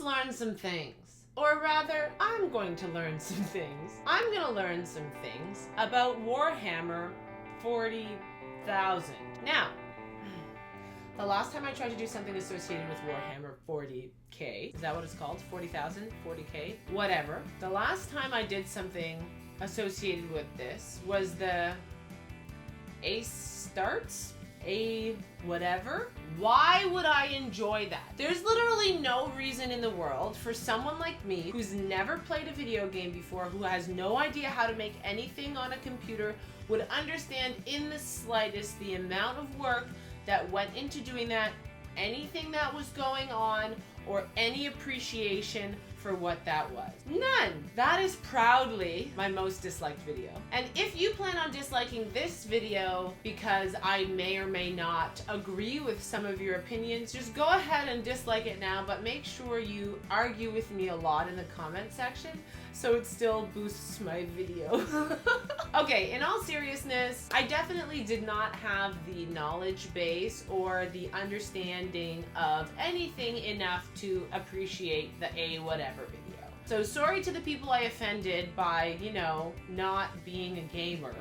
learn some things. Or rather, I'm going to learn some things. I'm gonna learn some things about Warhammer 40,000. Now, the last time I tried to do something associated with Warhammer 40k, is that what it's called? 40,000? 40k? Whatever. The last time I did something associated with this was the Ace Starts? A whatever? Why would I enjoy that? There's literally no reason in the world for someone like me who's never played a video game before, who has no idea how to make anything on a computer, would understand in the slightest the amount of work that went into doing that, anything that was going on, or any appreciation for what that was. None! That is proudly my most disliked video. And if you plan on disliking this video because I may or may not agree with some of your opinions, just go ahead and dislike it now, but make sure you argue with me a lot in the comment section so it still boosts my video. Okay, in all seriousness, I definitely did not have the knowledge base or the understanding of anything enough to appreciate the A whatever video. So sorry to the people I offended by, you know, not being a gamer,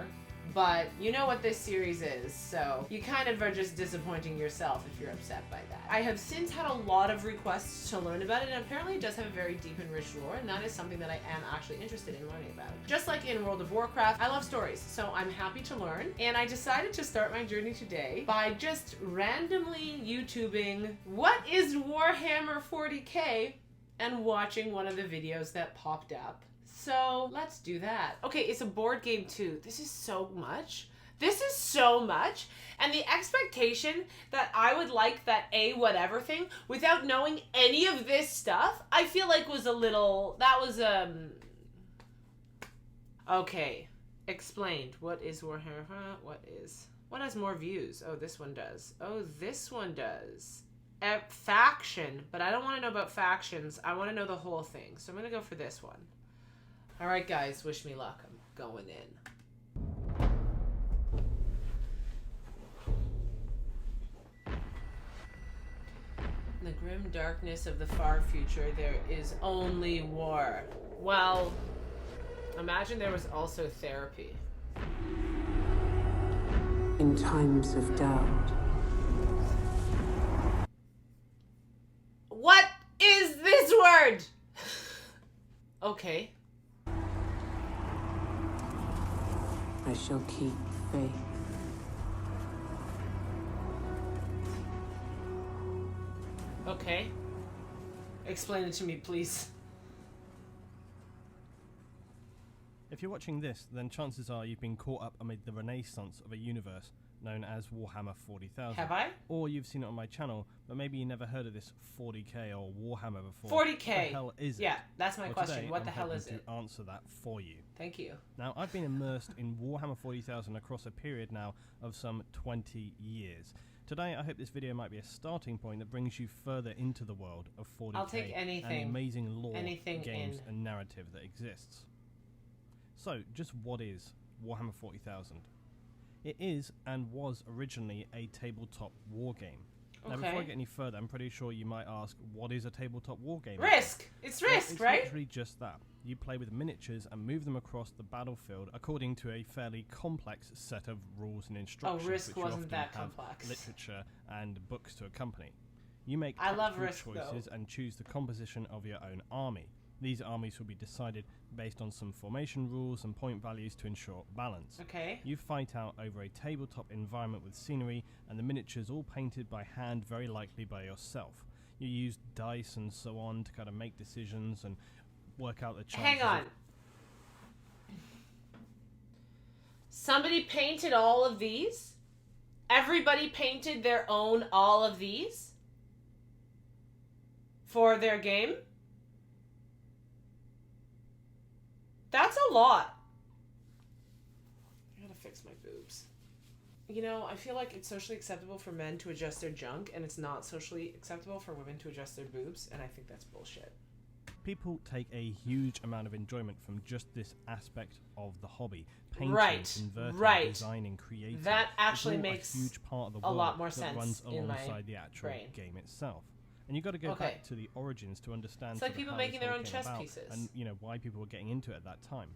but you know what this series is, so you kind of are just disappointing yourself if you're upset by that. I have since had a lot of requests to learn about it, and apparently it does have a very deep and rich lore, and that is something that I am actually interested in learning about. Just like in World of Warcraft, I love stories, so I'm happy to learn, and I decided to start my journey today by just randomly YouTubing what is Warhammer 40k and watching one of the videos that popped up. So let's do that. Okay, it's a board game too. This is so much. This is so much. And the expectation that I would like that A whatever thing without knowing any of this stuff, I feel like was a little, that was, okay. Explained. What is Warhammer? What has more views? Oh, this one does. Oh, this one does. Faction. But I don't want to know about factions. I want to know the whole thing. So I'm going to go for this one. Alright guys, wish me luck. I'm going in. In the grim darkness of the far future, there is only war. Well, imagine there was also therapy. In times of doubt. What is this word? Okay. I shall keep faith. Okay. Explain it to me, please. If you're watching this, then chances are you've been caught up amid the renaissance of a universe known as Warhammer 40,000. Have I? Or you've seen it on my channel, but maybe you never heard of this 40k or Warhammer before. 40k. What the hell is it? Yeah, that's my question. Today, What the I'm hell hoping is it? to answer that for you. Thank you. Now, I've been immersed in Warhammer 40,000 across a period now of some 20 years. Today, I hope this video might be a starting point that brings you further into the world of 40k I'll take anything. and the amazing lore, Anything games, in. and narrative that exists. So, just what is Warhammer 40,000? It is and was originally a tabletop war game. Now, before I get any further, I'm pretty sure you might ask, what is a tabletop war game? Risk! It's Risk, it's right? It's literally just that. You play with miniatures and move them across the battlefield according to a fairly complex set of rules and instructions. Oh, Risk which wasn't often that have complex. literature and books to accompany. You make I love tactical Risk, choices and choose the composition of your own army. These armies will be decided based on some formation rules and point values to ensure balance. Okay. You fight out over a tabletop environment with scenery and the miniatures all painted by hand, very likely by yourself. You use dice and so on to kind of make decisions and work out the chances. Hang on. Somebody painted all of these? Everybody painted their own all of these? For their game? That's a lot. I gotta fix my boobs. You know, I feel like it's socially acceptable for men to adjust their junk, and it's not socially acceptable for women to adjust their boobs, and I think that's bullshit. People take a huge amount of enjoyment from just this aspect of the hobby. Painting, converting, designing, creating. That actually it's all makes a huge part of the a world lot more that sense runs in my alongside the actual brain. game itself. And you've got to go Okay. back to the origins to understand It's like sort of people how making this their all own came chess about pieces. and, you know, why people were getting into it at that time.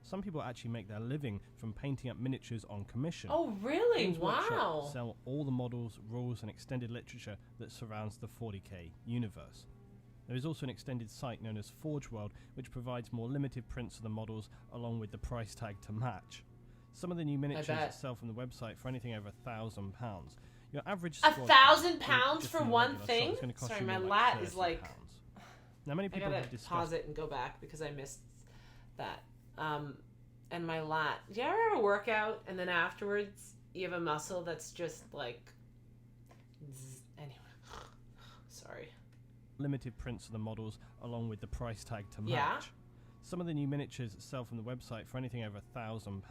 Some people actually make their living from painting up miniatures on commission. Oh, really? Games Workshop Wow. sell all the models, rules, and extended literature that surrounds the 40k universe. There is also an extended site known as Forge World, which provides more limited prints of the models along with the price tag to match. Some of the new miniatures bet. sell from the website for anything over £1,000. Your average £1,000 just for from the one regular shop thing? is gonna cost Sorry, you my more lat is £30. like. Now, many I people gotta have discussed pause it and go back because I missed that. And my lat. Do you ever have a workout and then afterwards you have a muscle that's just like. Anyway. Sorry. limited prints of the models along with the price tag to match. Yeah. Some of the new miniatures sell from the website for anything over £1,000.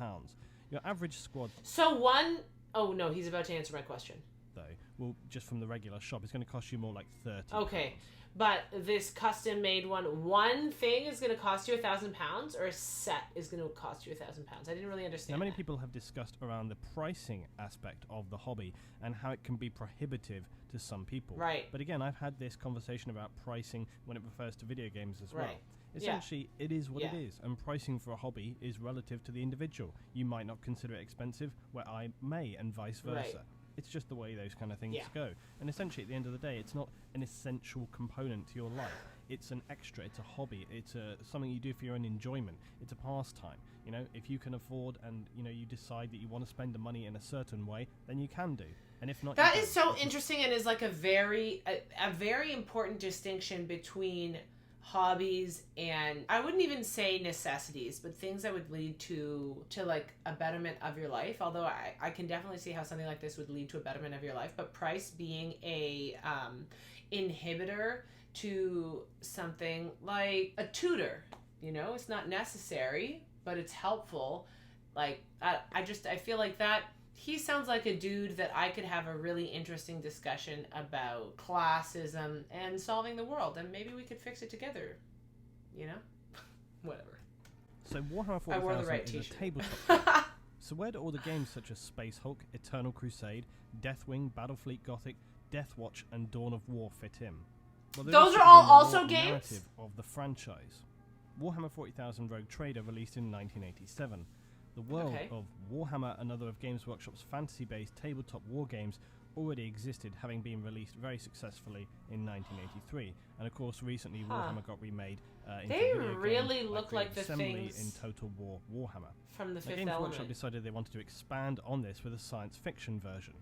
Your average squad, So one oh no, he's about to answer my question. though, will just from the regular shop, is going to cost you more like £30. Okay. But this custom made one thing is going to cost you £1,000, or a set is going to cost you £1,000. I didn't really understand. Now, many that. people have discussed around the pricing aspect of the hobby and how it can be prohibitive to some people. Right. But again, I've had this conversation about pricing when it refers to video games as well. Right. Essentially, it is what it Yeah. is, and pricing for a hobby is relative to the individual. You might not consider it expensive, where I may, and vice versa. Right. It's just the way those kind of things Yeah. go. And essentially, at the end of the day, it's not an essential component to your life. It's an extra. It's a hobby. It's something you do for your own enjoyment. It's a pastime. You know, if you can afford and you decide that you want to spend the money in a certain way, then you can do. And if not, That you is don't. so interesting and is like a very important distinction between hobbies and I wouldn't even say necessities, but things that would lead to like a betterment of your life. Although I can definitely see how something like this would lead to a betterment of your life, but price being a inhibitor to something like a tutor. It's not necessary, but it's helpful. Like I feel like that he sounds like a dude that I could have a really interesting discussion about classism and solving the world, and maybe we could fix it together. Whatever. So Warhammer I wore the 40,000 right is t-shirt. a tabletop. So where do all the games such as Space Hulk, Eternal Crusade, Deathwing, Battlefleet Gothic, Deathwatch, and Dawn of War fit in? Well, Those is are all the also lore games? narrative of the franchise. Warhammer 40,000 Rogue Trader released in 1987. The world Okay. of Warhammer and other of Games Workshop's fantasy-based tabletop war games already existed, having been released very successfully in 1983. And of course, recently Warhammer got remade into They a video really game look by like the Assembly things in Total War Warhammer. from the The Fifth Games Workshop Element. decided they wanted to expand on this with a science fiction version.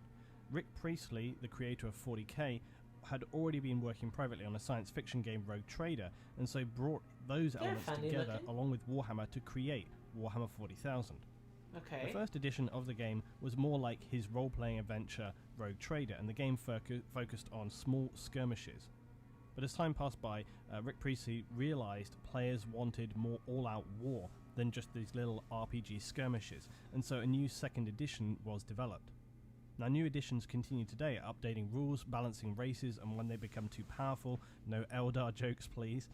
Rick Priestley, the creator of 40k, had already been working privately on a science fiction game, Rogue Trader, and so brought those They're elements funny together looking. along with Warhammer to create Warhammer 40,000. Okay. The first edition of the game was more like his role-playing adventure, Rogue Trader, and the game focused on small skirmishes. But as time passed by, Rick Priestley realized players wanted more all-out war than just these little RPG skirmishes, and so a new second edition was developed. Now, new editions continue today, updating rules, balancing races, and when they become too powerful, no Eldar jokes please,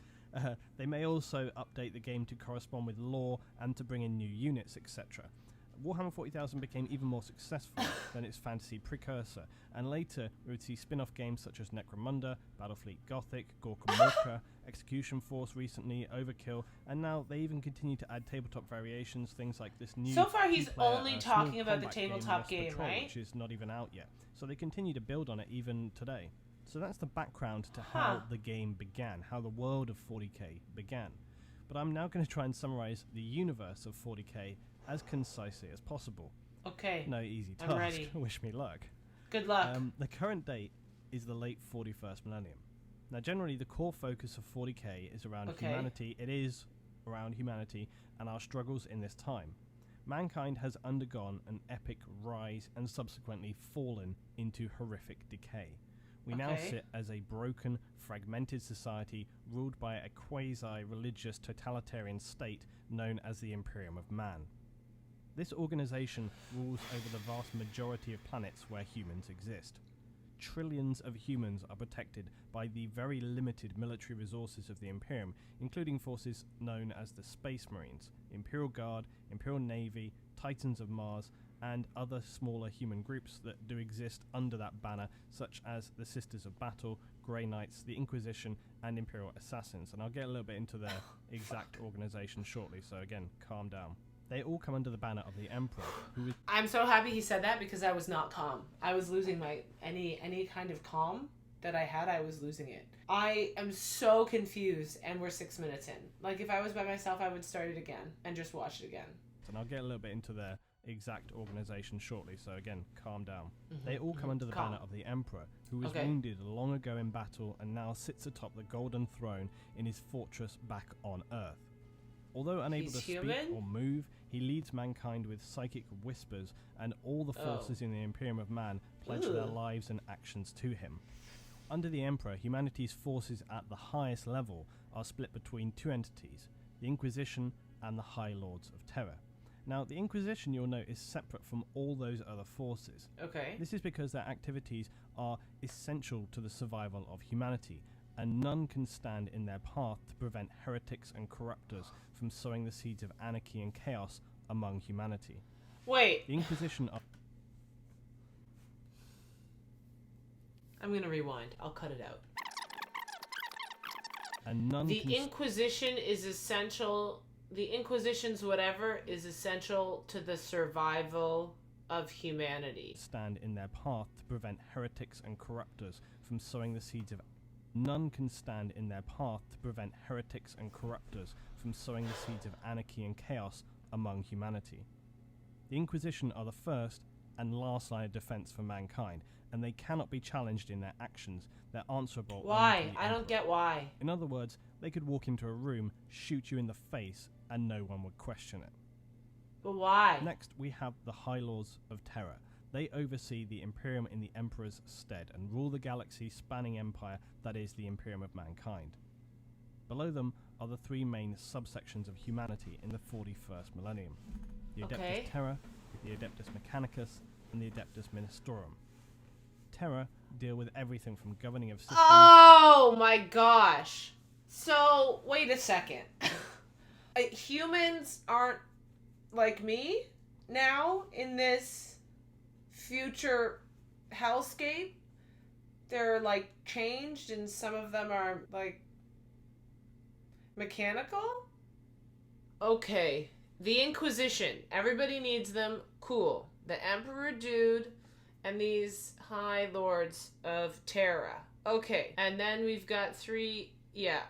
they may also update the game to correspond with lore and to bring in new units, etc. Warhammer 40,000 became even more successful than its fantasy precursor, and later we would see spin-off games such as Necromunda, Battlefleet Gothic, Gorka Morka, Execution Force recently, Overkill, and now they even continue to add tabletop variations, things like this new So far he's two-player, only small talking about the combat tabletop Lost game, Patrol, right? which is not even out yet. So they continue to build on it even today. So that's the background to Huh. how the game began, how the world of 40k began. But I'm now going to try and summarize the universe of 40k as concisely as possible. Okay. No easy I'm task. ready. Wish me luck. Good luck. The current date is the late 41st millennium. Now, generally, the core focus of 40k is around Okay. humanity. It is around humanity and our struggles in this time. Mankind has undergone an epic rise and subsequently fallen into horrific decay. We now Okay. sit as a broken, fragmented society ruled by a quasi-religious totalitarian state known as the Imperium of Man. This organization rules over the vast majority of planets where humans exist. Trillions of humans are protected by the very limited military resources of the Imperium, including forces known as the Space Marines, Imperial Guard, Imperial Navy, Titans of Mars, and other smaller human groups that do exist under that banner, such as the Sisters of Battle, Grey Knights, the Inquisition, and Imperial Assassins, and I'll get a little bit into their exact organization shortly, so again, calm down. They all come under the banner of the Emperor, who is... I'm so happy he said that because I was not calm. I was losing my... Any kind of calm that I had, I was losing it. I am so confused, and we're 6 minutes in. Like, if I was by myself, I would start it again and just watch it again. And I'll get a little bit into their exact organization shortly, so again, calm down. They all come under the banner of the Emperor, who was wounded long ago in battle and now sits atop the golden throne in his fortress back on Earth. Although unable to speak or move, he leads mankind with psychic whispers, and all the forces in the Imperium of Man pledge their lives and actions to him. Under the Emperor, humanity's forces at the highest level are split between two entities, the Inquisition and the High Lords of Terror. Now, the Inquisition, you'll note, is separate from all those other forces. This is because their activities are essential to the survival of humanity, and none can stand in their path to prevent heretics and corruptors from sowing the seeds of anarchy and chaos among humanity. Wait. The Inquisition are... I'm going to rewind. I'll cut it out. And none the Inquisition is essential... The Inquisition's whatever is essential to the survival of humanity. Stand in their path to prevent heretics and corruptors from sowing the seeds of... None can stand in their path to prevent heretics and corruptors from sowing the seeds of anarchy and chaos among humanity. The Inquisition are the first and last line of defense for mankind, and they cannot be challenged in their actions. They're answerable. Why? I don't get why. In other words, they could walk into a room, shoot you in the face, and no one would question it. But why? Next, we have the High Lords of Terror. They oversee the Imperium in the Emperor's stead and rule the galaxy-spanning empire that is the Imperium of Mankind. Below them are the three main subsections of humanity in the 41st millennium. The Adeptus Terra, the Adeptus Mechanicus, and the Adeptus Ministorum. Terra deal with everything from governing of systems... Oh my gosh! So, wait a second. Humans aren't like me now in this future hellscape. They're like changed, and some of them are like mechanical. Okay, the Inquisition. Everybody needs them. Cool. The Emperor dude and these High Lords of Terra. Okay, and then we've got three. Yeah.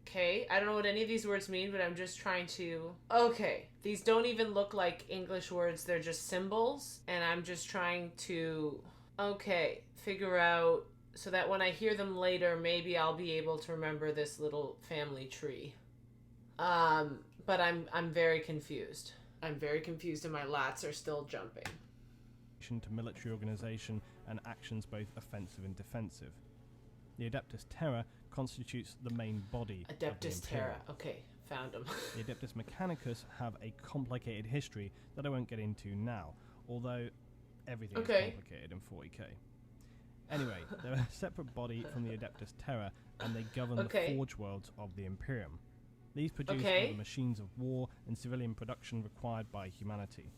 Okay, I don't know what any of these words mean, but I'm just trying to... Okay, these don't even look like English words, they're just symbols, and I'm just trying to... Okay, figure out so that when I hear them later, maybe I'll be able to remember this little family tree. But I'm very confused. I'm very confused and my lats are still jumping. To military organization and actions both offensive and defensive. The Adeptus Terra constitutes the main body Adeptus of the Terra. Okay, found them. The Adeptus Mechanicus have a complicated history that I won't get into now, although everything is complicated in 40k. Anyway, they're a separate body from the Adeptus Terra, and they govern the Forge Worlds of the Imperium. These produce all the machines of war and civilian production required by humanity.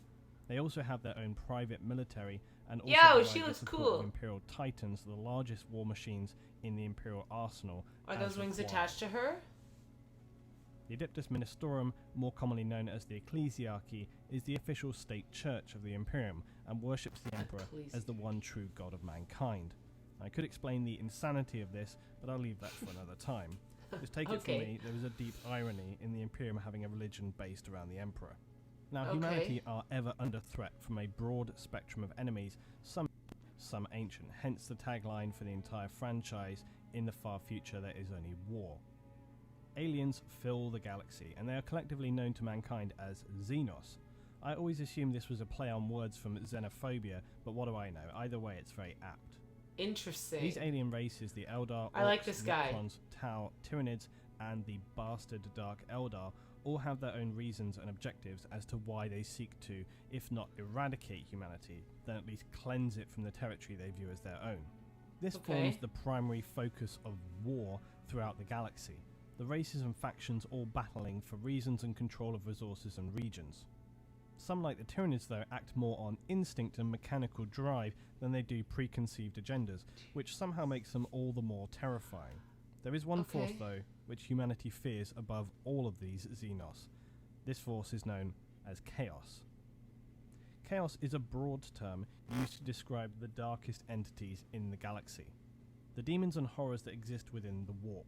They also have their own private military and also provide the support of Imperial Titans, the largest war machines in the Imperial arsenal. Are those wings attached to her? The Adeptus Ministorum, more commonly known as the Ecclesiarchy, is the official state church of the Imperium and worships the Emperor as the one true god of mankind. I could explain the insanity of this, but I'll leave that for another time. Just take it from me, there is a deep irony in the Imperium having a religion based around the Emperor. Now, humanity are ever under threat from a broad spectrum of enemies, some ancient, hence the tagline for the entire franchise, in the far future there is only war. Aliens fill the galaxy, and they are collectively known to mankind as Xenos. I always assumed this was a play on words from xenophobia, but what do I know? Either way, it's very apt. Interesting. These alien races, the Eldar, I like this guy. Necrons, Tau, Tyranids, and the bastard Dark Eldar, all have their own reasons and objectives as to why they seek to, if not eradicate humanity, then at least cleanse it from the territory they view as their own. This forms the primary focus of war throughout the galaxy, the races and factions all battling for reasons and control of resources and regions. Some, like the Tyranids, though, act more on instinct and mechanical drive than they do preconceived agendas, which somehow makes them all the more terrifying. There is one force, though, which humanity fears above all of these Xenos. This force is known as Chaos. Chaos is a broad term used to describe the darkest entities in the galaxy, the demons and horrors that exist within the Warp.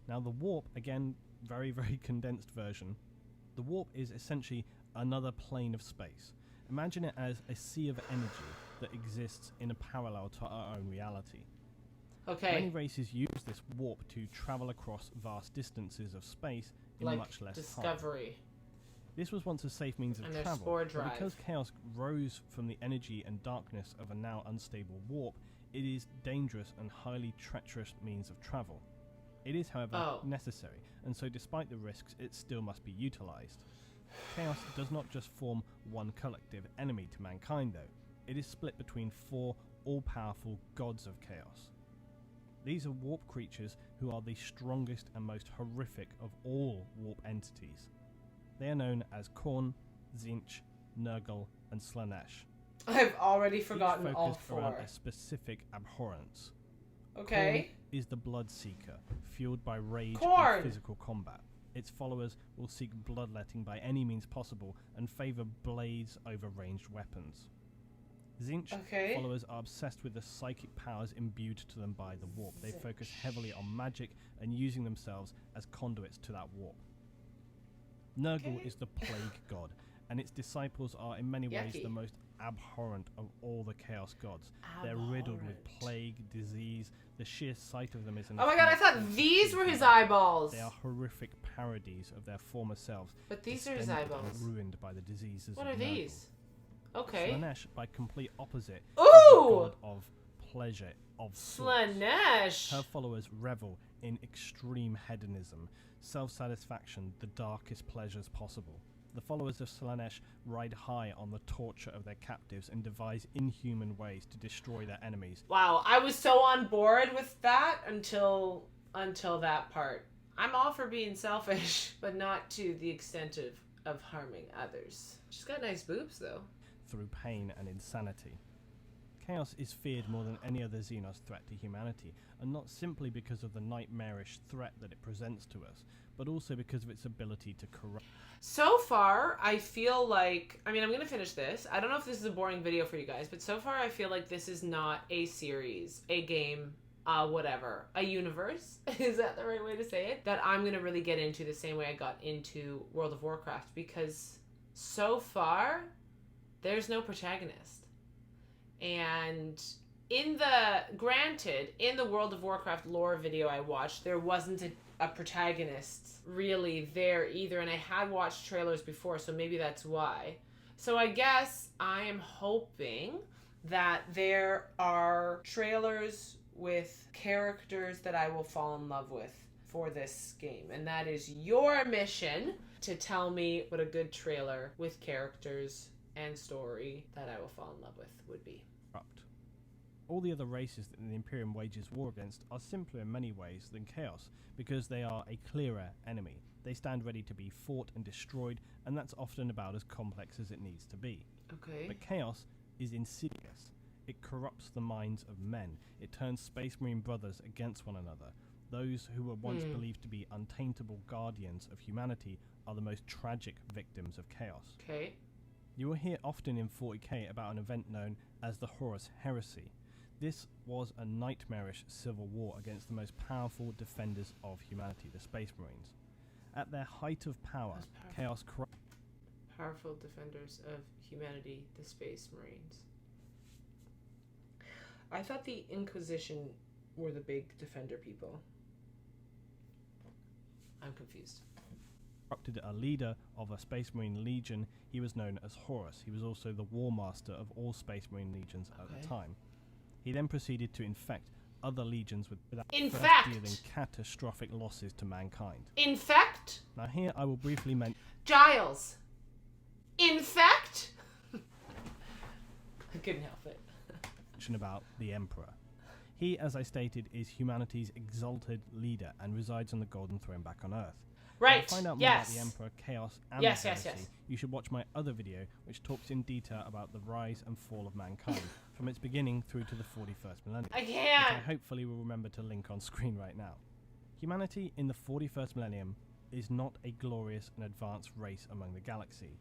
Now the Warp, again, very, very condensed version, the Warp is essentially another plane of space. Imagine it as a sea of energy that exists in a parallel to our own reality. Okay. Many races use this warp to travel across vast distances of space in like much less Discovery. time. This was once a safe means of And their travel, spore but drive. because chaos rose from the energy and darkness of a now unstable warp, it is dangerous and highly treacherous means of travel. It is, however, necessary, and so despite the risks, it still must be utilized. Chaos does not just form one collective enemy to mankind, though. It is split between 4 all-powerful gods of chaos. These are warp creatures who are the strongest and most horrific of all warp entities. They are known as Khorne, Tzeentch, Nurgle, and Slaanesh. I've already forgotten Each all focused 4. around a specific abhorrence. Okay. Khorne is the Bloodseeker, fueled by rage Khorne! and physical combat. Its followers will seek bloodletting by any means possible and favour blades over ranged weapons. Tzeentch followers are obsessed with the psychic powers imbued to them by the warp. They focus heavily on magic and using themselves as conduits to that warp. Nurgle is the plague god, and its disciples are in many ways the most abhorrent of all the chaos gods. They're riddled with plague, disease. The sheer sight of them is enough. Oh my god, I thought these were his eyeballs! They are horrific parodies of their former selves. But these are his eyeballs. And ruined by the diseases What of are Nurgle. these? Okay. Slaanesh, by complete opposite, Ooh! is the god of pleasure, of sorts. Slaanesh! Her followers revel in extreme hedonism, self-satisfaction, the darkest pleasures possible. The followers of Slaanesh ride high on the torture of their captives and devise inhuman ways to destroy their enemies. Wow, I was so on board with that until that part. I'm all for being selfish, but not to the extent of harming others. She's got nice boobs, though. Through pain and insanity. Chaos is feared more than any other Xenos threat to humanity, and not simply because of the nightmarish threat that it presents to us, but also because of its ability to corrupt. So far, I feel like... I mean, I'm going to finish this. I don't know if this is a boring video for you guys, but so far I feel like this is not a series, a game, whatever, a universe, is that the right way to say it? That I'm going to really get into the same way I got into World of Warcraft, because so far, there's no protagonist. And in the World of Warcraft lore video I watched, there wasn't a protagonist really there either, and I had watched trailers before, so maybe that's why. So I guess I am hoping that there are trailers with characters that I will fall in love with for this game, and that is your mission, to tell me what a good trailer with characters and story that I will fall in love with would be. All the other races that the Imperium wages war against are simpler in many ways than Chaos, because they are a clearer enemy. They stand ready to be fought and destroyed, and that's often about as complex as it needs to be. Okay. But Chaos is insidious. It corrupts the minds of men. It turns Space Marine brothers against one another. Those who were once believed to be untaintable guardians of humanity are the most tragic victims of Chaos. Okay. You will hear often in 40k about an event known as the Horus Heresy. This was a nightmarish civil war against the most powerful defenders of humanity, the Space Marines. At their height of power, Chaos corrupted. Powerful defenders of humanity, the Space Marines. I thought the Inquisition were the big defender people. I'm confused. Corrupted a leader of a Space Marine legion. He was known as Horus. He was also the war master of all Space Marine legions at the time. He then proceeded to infect other legions without dealing catastrophic losses to mankind. Infect? Now here I will briefly mention... Giles! Infect? I couldn't help it. ...about the Emperor. He, as I stated, is humanity's exalted leader and resides on the Golden Throne back on Earth. Right. To find out more Yes. about the Emperor, Chaos, and Yes, the yes, Heresy, yes. you should watch my other video, which talks in detail about the rise and fall of mankind, from its beginning through to the 41st millennium. I Which can't. I hopefully will remember to link on screen right now. Humanity in the 41st millennium is not a glorious and advanced race among the galaxy.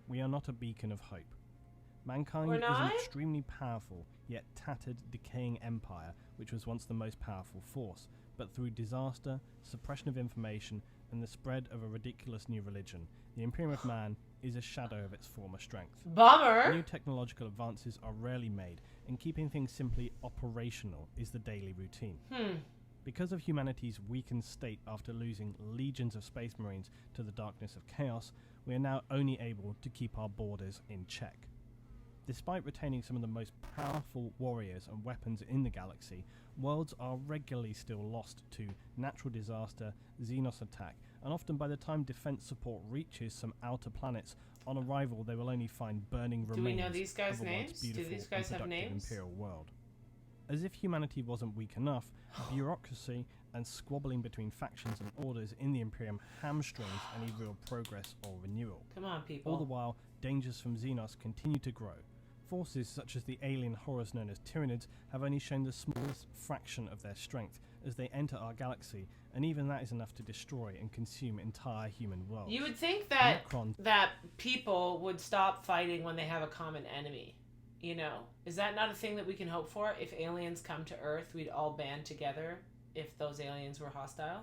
We are not a beacon of hope. Mankind We're is an not? extremely powerful, yet tattered, decaying empire, which was once the most powerful force, but through disaster, suppression of information, and the spread of a ridiculous new religion, the Imperium of Man is a shadow of its former strength. Bummer. New technological advances are rarely made, and keeping things simply operational is the daily routine. Because of humanity's weakened state after losing legions of space marines to the darkness of chaos, we are now only able to keep our borders in check. Despite retaining some of the most powerful warriors and weapons in the galaxy, worlds are regularly still lost to natural disaster, Xenos attack, and often by the time defense support reaches some outer planets, on arrival they will only find burning Do remains we know these guys' of a once names? Do beautiful these guys and have productive names? imperial world. As if humanity wasn't weak enough, bureaucracy and squabbling between factions and orders in the Imperium hamstrings any real progress or renewal. Come on, people. All the while, dangers from Xenos continue to grow. Forces such as the alien horrors known as Tyranids have only shown the smallest fraction of their strength as they enter our galaxy, and even that is enough to destroy and consume entire human worlds. You would think that Necrons- that people would stop fighting when they have a common enemy. You know, is that not a thing that we can hope for? If aliens come to Earth, we'd all band together if those aliens were hostile.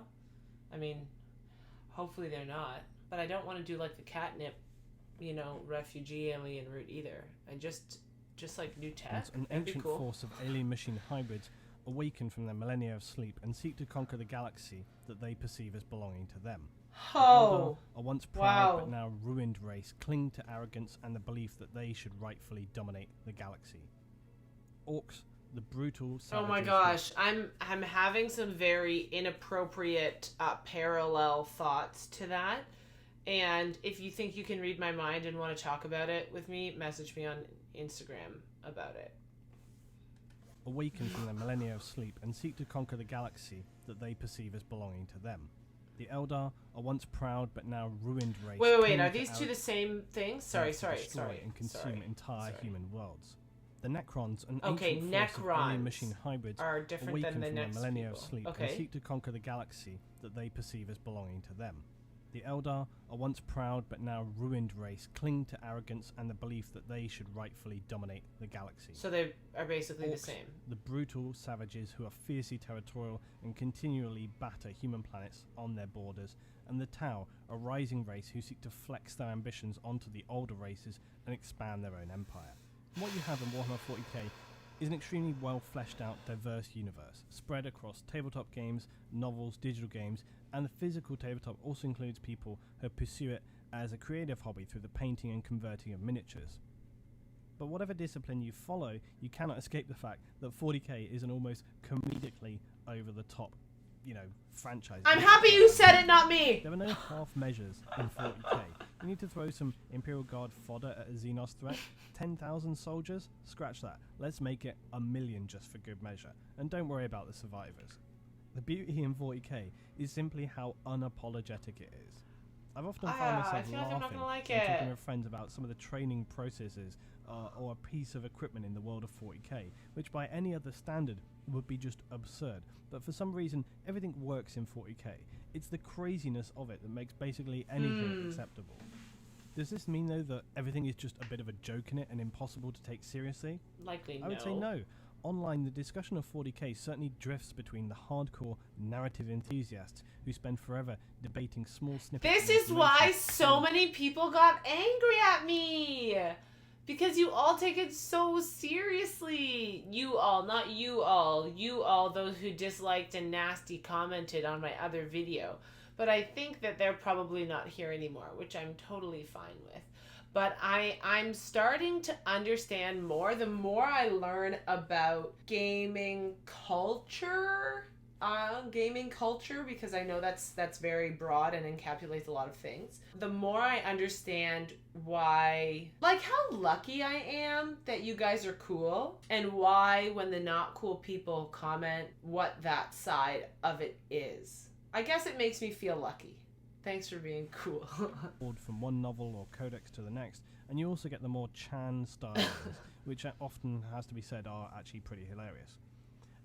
I mean, hopefully they're not. But I don't want to do like the catnip, you know, refugee alien route either. I just like new tech. An That'd be ancient cool. force of alien machine hybrids awaken from their millennia of sleep and seek to conquer the galaxy that they perceive as belonging to them. The Eldar, Oh, a once proud wow. but now ruined race, cling to arrogance and the belief that they should rightfully dominate the galaxy. Orcs, the brutal oh savages my who- gosh! I'm having some very inappropriate parallel thoughts to that. And if you think you can read my mind and want to talk about it with me, message me on Instagram about it. awaken from their millennia of sleep and seek to conquer the galaxy that they perceive as belonging to them. The Eldar, a once proud but now ruined race. Wait. cling Are to these two the same thing? Sorry. and consume entire human worlds. The Necrons, an Okay, ancient force of Necrons alien machine hybrids, are different awaken than the from their next millennia people. of sleep Okay. and seek to conquer the galaxy that they perceive as belonging to them. The Eldar, a once proud but now ruined race, cling to arrogance and the belief that they should rightfully dominate the galaxy. So they are basically the Orcs, same. the brutal savages who are fiercely territorial and continually batter human planets on their borders, and the Tau, a rising race who seek to flex their ambitions onto the older races and expand their own empire. And what you have in Warhammer 40k is an extremely well fleshed out, diverse universe, spread across tabletop games, novels, digital games, and the physical tabletop also includes people who pursue it as a creative hobby through the painting and converting of miniatures. But whatever discipline you follow, you cannot escape the fact that 40k is an almost comedically over-the-top, franchise. I'm happy you said it, not me! There are no half measures in 40k. You need to throw some Imperial Guard fodder at a Xenos threat. 10,000 soldiers? Scratch that. Let's make it 1,000,000 just for good measure. And don't worry about the survivors. The beauty in 40k is simply how unapologetic it is. I've often found I myself feel like I'm not laughing gonna like when talking it. with friends about some of the training processes or a piece of equipment in the world of 40k, which by any other standard would be just absurd. But for some reason, everything works in 40k. It's the craziness of it that makes basically anything acceptable. Does this mean, though, that everything is just a bit of a joke in it and impossible to take seriously? Likely no. I would say no. Online, the discussion of 40k certainly drifts between the hardcore narrative enthusiasts who spend forever debating small snippets. This of is why information so many people got angry at me! Because you all take it so seriously. You all, not you all. You all, those who disliked and nasty commented on my other video. But I think that they're probably not here anymore, which I'm totally fine with. But I'm starting to understand more the more I learn about gaming culture. Because I know that's very broad and encapsulates a lot of things. The more I understand why, like how lucky I am that you guys are cool, and why when the not cool people comment what that side of it is. I guess it makes me feel lucky. Thanks for being cool. From one novel or codex to the next, and you also get the more Chan style ones, which often, has to be said, are actually pretty hilarious.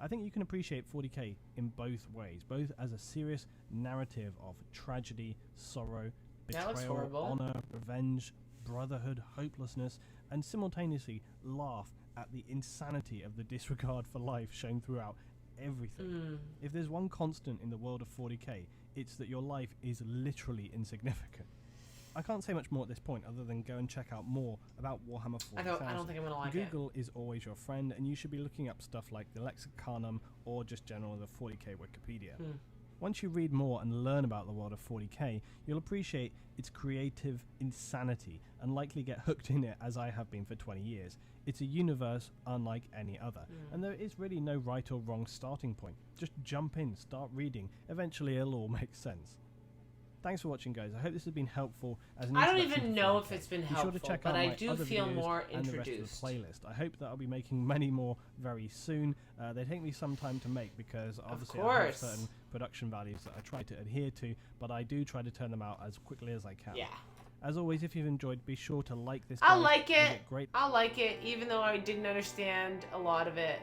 I think you can appreciate 40k in both ways, both as a serious narrative of tragedy, sorrow, betrayal, honor, revenge, brotherhood, hopelessness, and simultaneously laugh at the insanity of the disregard for life shown throughout everything. If there's one constant in the world of 40k, it's that your life is literally insignificant. I can't say much more at this point other than go and check out more about Warhammer 40,000. I don't think I'm going to like Google is always your friend, and you should be looking up stuff like the Lexicanum or just general the 40k Wikipedia. Once you read more and learn about the world of 40k, you'll appreciate its creative insanity and likely get hooked in it as I have been for 20 years. It's a universe unlike any other, and there is really no right or wrong starting point. Just jump in, start reading, eventually it'll all make sense. Thanks for watching, guys. I hope this has been helpful. I don't even know if it's been helpful, be sure to check but out I my do other feel videos more and introduced. the rest of the playlist. I hope that I'll be making many more very soon. They take me some time to make because obviously I have certain production values that I try to adhere to, but I do try to turn them out as quickly as I can. Yeah. As always, if you've enjoyed, be sure to like this. I'll like it. Great. I'll like it, even though I didn't understand a lot of it.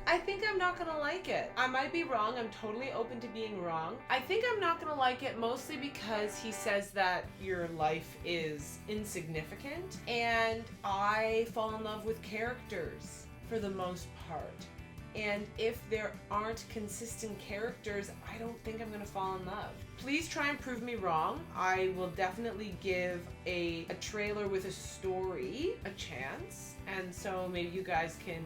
I think I'm not gonna like it. I might be wrong. I'm totally open to being wrong. I think I'm not gonna like it mostly because he says that your life is insignificant, and I fall in love with characters for the most part. And if there aren't consistent characters, I don't think I'm gonna fall in love. Please try and prove me wrong. I will definitely give a trailer with a story a chance. And so maybe you guys can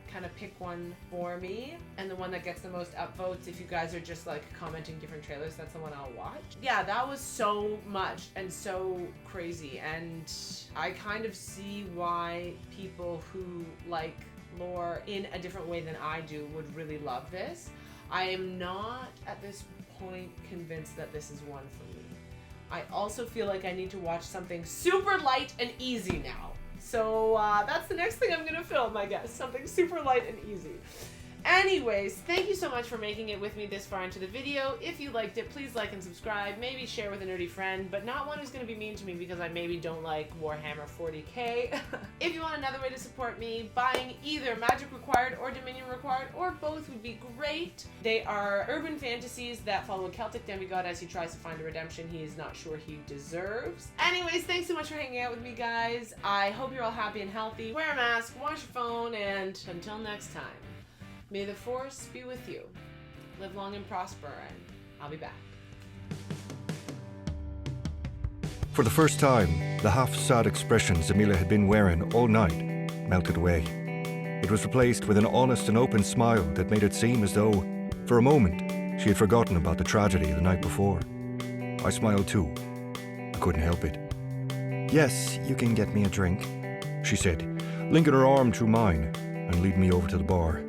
kind of pick one for me. And the one that gets the most upvotes, if you guys are just like commenting different trailers, that's the one I'll watch. Yeah, that was so much and so crazy. And I kind of see why people who like lore in a different way than I do would really love this. I am not at this point convinced that this is one for me. I also feel like I need to watch something super light and easy now. So that's the next thing I'm gonna film, I guess. Something super light and easy. Anyways, thank you so much for making it with me this far into the video. If you liked it, please like and subscribe. Maybe share with a nerdy friend, but not one who's going to be mean to me because I maybe don't like Warhammer 40k. If you want another way to support me, buying either Magic Required or Dominion Required, or both would be great. They are urban fantasies that follow a Celtic demigod as he tries to find a redemption he is not sure he deserves. Anyways, thanks so much for hanging out with me, guys. I hope you're all happy and healthy. Wear a mask, wash your phone, and until next time, may the Force be with you. Live long and prosper, and I'll be back. For the first time, the half-sad expressions Amelia had been wearing all night melted away. It was replaced with an honest and open smile that made it seem as though, for a moment, she had forgotten about the tragedy the night before. I smiled too. I couldn't help it. "Yes, you can get me a drink," she said, linking her arm through mine and leading me over to the bar.